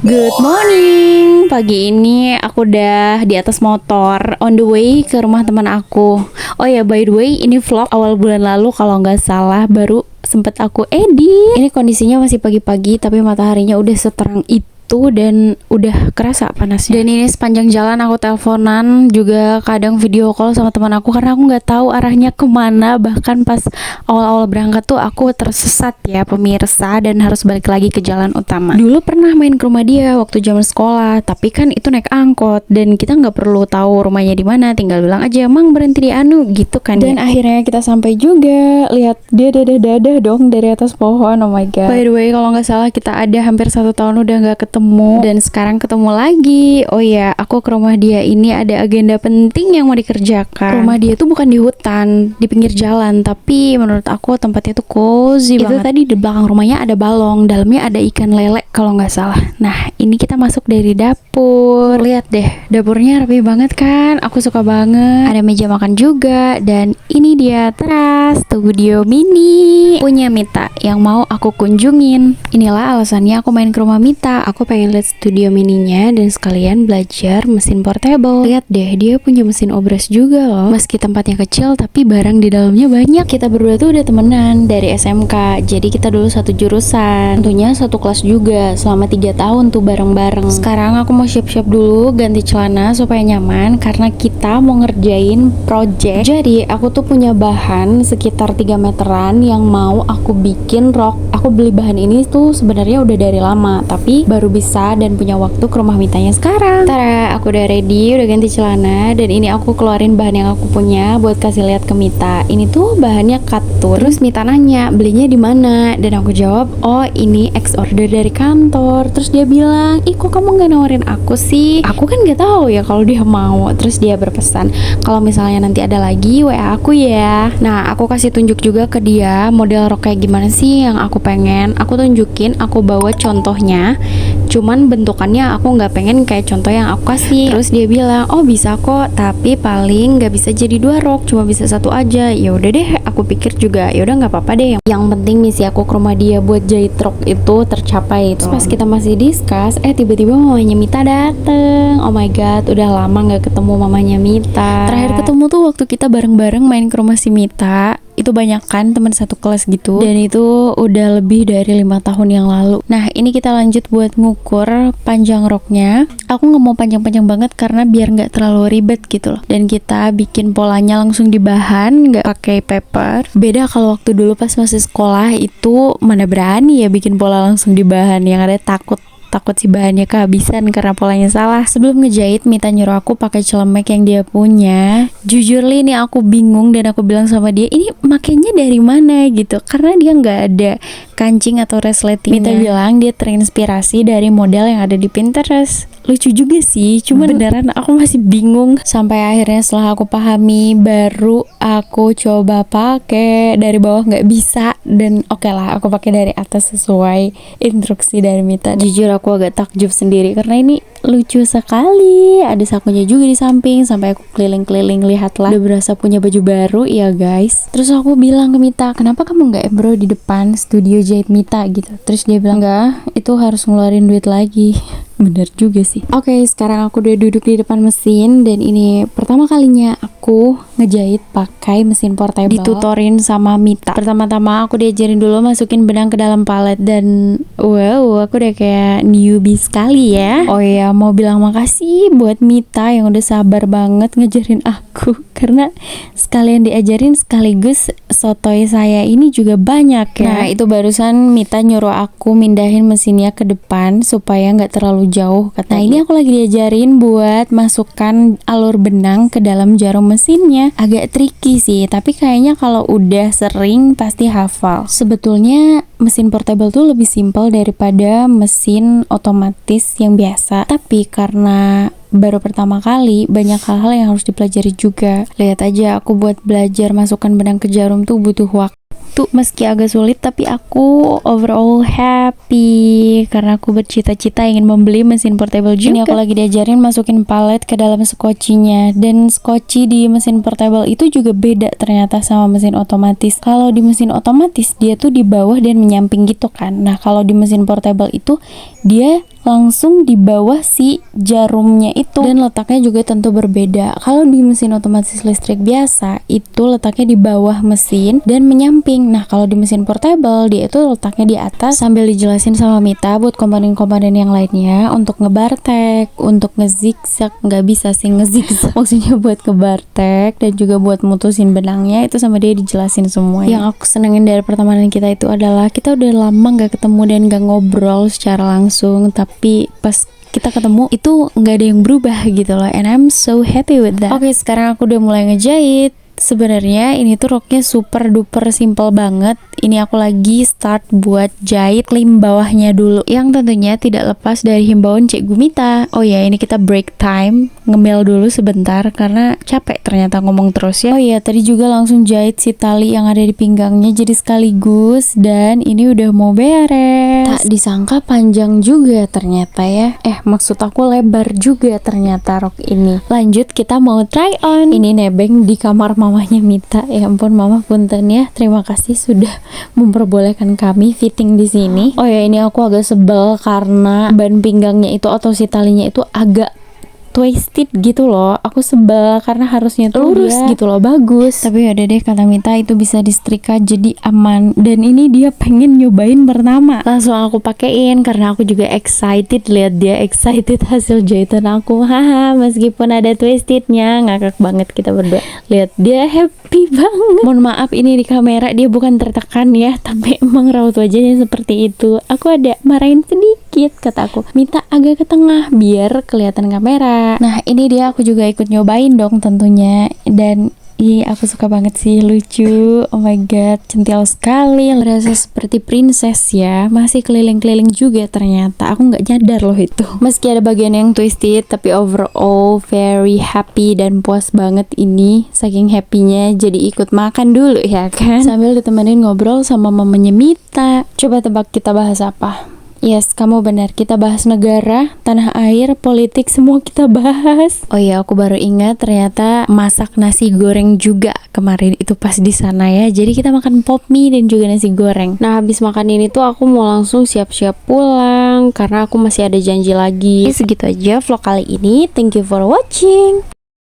Good morning. Pagi ini aku udah di atas motor on the way ke rumah teman aku. Oh ya, by the way, ini vlog awal bulan lalu kalau nggak salah, baru sempet aku edit. Ini kondisinya masih pagi-pagi tapi mataharinya udah seterang itu dan udah kerasa panasnya. Dan ini sepanjang jalan aku teleponan, juga kadang video call sama teman aku karena aku nggak tahu arahnya kemana. Bahkan pas awal-awal berangkat tuh aku tersesat ya pemirsa, dan harus balik lagi ke jalan utama. Dulu pernah main ke rumah dia waktu zaman sekolah, tapi kan itu naik angkot dan kita nggak perlu tahu rumahnya di mana, tinggal bilang aja Mang berhenti di anu gitu kan. Dan akhirnya kita sampai juga. Lihat dia dadah dong dari atas pohon. Oh my god. By the way, kalau nggak salah kita ada hampir 1 tahun udah nggak ketemu, dan sekarang ketemu lagi. Oh ya, aku ke rumah dia ini ada agenda penting yang mau dikerjakan. Rumah dia tuh bukan di hutan, di pinggir jalan, tapi menurut aku tempatnya tuh cozy banget. Itu tadi di belakang rumahnya ada balong, dalamnya ada ikan lele kalau nggak salah. Nah, ini kita masuk dari dapur. Lihat deh, dapurnya rapi banget kan? Aku suka banget. Ada meja makan juga, dan ini dia teras studio mini punya Mita yang mau aku kunjungin. Inilah alasannya aku main ke rumah Mita. Aku pengen lihat studio mininya dan sekalian belajar mesin portable. Lihat deh, dia punya mesin obras juga loh. Meski tempatnya kecil, tapi barang di dalamnya banyak. Kita berdua tuh udah temenan dari SMK, jadi kita dulu satu jurusan. Tentunya satu kelas juga selama 3 tahun tuh bareng-bareng. Sekarang aku mau siap-siap dulu, ganti celana supaya nyaman karena kita mau ngerjain project. Jadi aku tuh punya bahan sekitar 3 meteran yang mau aku bikin rok. Aku beli bahan ini tuh sebenarnya udah dari lama, tapi baru bisa dan punya waktu ke rumah Mitanya sekarang. Tara, aku udah ready, udah ganti celana, dan ini aku keluarin bahan yang aku punya buat kasih lihat ke Mita. Ini tuh bahannya katun. Terus Mita nanya, belinya di mana? Dan aku jawab, oh ini ex order dari kantor. Terus dia bilang, ih kok kamu nggak nawarin aku sih? Aku kan nggak tahu ya kalau dia mau. Terus dia berpesan, kalau misalnya nanti ada lagi WA aku ya. Nah, aku kasih tunjuk juga ke dia model rok kayak gimana sih yang aku pengen. Aku tunjukin, aku bawa contohnya. Cuman bentukannya aku nggak pengen kayak contoh yang aku kasih. Terus dia bilang, oh bisa kok, tapi paling nggak bisa jadi 2 rok, cuma bisa 1 aja. Ya udah deh, aku pikir juga ya udah nggak apa-apa deh. Yang penting misi aku ke rumah dia buat jahit rok itu tercapai. Terus pas kita masih discuss, tiba-tiba mamanya Mita dateng. Oh my god, udah lama nggak ketemu mamanya Mita. Terakhir ketemu tuh waktu kita bareng-bareng main ke rumah si Mita. Itu banyak kan teman satu kelas gitu, dan itu udah lebih dari 5 tahun yang lalu. Nah, ini kita lanjut buat ngukur panjang roknya. Aku nggak mau panjang-panjang banget karena biar nggak terlalu ribet gitu loh. Dan kita bikin polanya langsung di bahan, nggak pakai paper. Beda kalau waktu dulu pas masih sekolah, itu mana berani ya bikin pola langsung di bahan, yang ada takut si bahannya kehabisan karena polanya salah. Sebelum ngejahit, Mita nyuruh aku pakai celemek yang dia punya. Jujur li, ini aku bingung dan aku bilang sama dia, ini makainya dari mana gitu, karena dia nggak ada kancing atau resletingnya. Mita bilang dia terinspirasi dari model yang ada di Pinterest. Lucu juga sih, cuman beneran aku masih bingung. Sampai akhirnya setelah aku pahami, baru aku coba pakai. Dari bawah nggak bisa, dan oke lah aku pakai dari atas sesuai instruksi dari Mita. Jujur aku agak takjub sendiri karena ini lucu sekali. Ada sakunya juga di samping. Sampai aku keliling-keliling, lihatlah udah berasa punya baju baru ya guys. Terus aku bilang ke Mita, kenapa kamu nggak bro di depan studio jahit Mita gitu. Terus dia bilang, enggak, itu harus ngeluarin duit lagi. Bener juga sih. Oke, sekarang aku udah duduk di depan mesin, dan ini pertama kalinya aku ngejahit pakai mesin portable. Ditutorin sama Mita. Pertama-tama aku diajarin dulu masukin benang ke dalam palet, dan wow, aku udah kayak newbie sekali ya. Oh ya, mau bilang makasih buat Mita yang udah sabar banget ngajarin aku, karena sekalian diajarin sekaligus sotoy saya ini juga banyak ya. Nah, itu barusan Mita nyuruh aku mindahin mesinnya ke depan supaya nggak terlalu jauh katanya. Nah, ini aku lagi diajarin buat masukkan alur benang ke dalam jarum mesinnya. Agak tricky sih, tapi kayaknya kalau udah sering pasti hafal. Sebetulnya mesin portable tuh lebih simpel daripada mesin otomatis yang biasa, tapi karena baru pertama kali, banyak hal-hal yang harus dipelajari juga. Lihat aja, aku buat belajar masukkan benang ke jarum tuh butuh waktu itu meski agak sulit, tapi aku overall happy karena aku bercita-cita ingin membeli mesin portable juga. Ini aku lagi diajarin masukin palet ke dalam skocinya, dan skoci di mesin portable itu juga beda ternyata sama mesin otomatis. Kalau di mesin otomatis dia tuh di bawah dan menyamping gitu kan. Nah kalau di mesin portable itu dia langsung di bawah si jarumnya itu, dan letaknya juga tentu berbeda. Kalau di mesin otomatis listrik biasa itu letaknya di bawah mesin dan menyamping. Nah kalau di mesin portable dia itu letaknya di atas. Sambil dijelasin sama Mita buat komponen-komponen yang lainnya, untuk ngebartek, untuk ngezigzag, nggak bisa sih ngezigzag maksudnya buat ngebartek, dan juga buat mutusin benangnya itu sama dia dijelasin semua. Yang aku senengin dari pertemanan kita itu adalah kita udah lama nggak ketemu dan nggak ngobrol secara langsung, tapi pas kita ketemu itu nggak ada yang berubah gitu loh, and I'm so happy with that. Oke, sekarang aku udah mulai ngejahit. Sebenarnya ini tuh roknya super duper simple banget. Ini aku lagi start buat jahit klim bawahnya dulu, yang tentunya tidak lepas dari himbauan Cik Gumita. Oh ya, ini kita break time, ngemil dulu sebentar karena capek ternyata ngomong terus ya. Oh iya, tadi juga langsung jahit si tali yang ada di pinggangnya jadi sekaligus, dan ini udah mau beres. Tak disangka panjang juga ternyata ya. Maksud aku lebar juga ternyata rok ini. Lanjut, kita mau try on. Ini nebeng di kamar mamanya Mita. Ya ampun mama, punten ya. Terima kasih sudah memperbolehkan kami fitting di sini. Oh ya, ini aku agak sebel karena ban pinggangnya itu atau si talinya itu agak twisted gitu loh. Aku sebel karena harusnya tuh lurus gitu loh, bagus. Tapi yaudah deh, kata Mita itu bisa disetrika jadi aman. Dan ini dia pengen nyobain pertama, langsung aku pakein karena aku juga excited. Lihat dia excited hasil jahitan aku. Haha, meskipun ada twistednya, ngakak banget kita berdua. Lihat dia happy banget. Mohon maaf ini di kamera dia bukan tertekan ya, tapi emang raut wajahnya seperti itu. Aku ada marahin sedikit, kata aku, Mita agak ke tengah biar kelihatan kamera. Nah ini dia, aku juga ikut nyobain dong tentunya, dan aku suka banget sih, lucu. Oh my god, centil sekali, merasa seperti princess ya. Masih keliling-keliling juga ternyata, aku nggak nyadar loh itu. Meski ada bagian yang twisted, tapi overall very happy dan puas banget ini. Saking happynya jadi ikut makan dulu ya kan, sambil ditemenin ngobrol sama mamanya Mita. Coba tebak kita bahas apa? Yes, kamu benar. Kita bahas negara, tanah air, politik, semua kita bahas. Oh iya, aku baru ingat ternyata masak nasi goreng juga kemarin itu pas di sana ya. Jadi kita makan pop mie dan juga nasi goreng. Nah, habis makan ini tuh aku mau langsung siap-siap pulang karena aku masih ada janji lagi. Segitu aja vlog kali ini. Thank you for watching.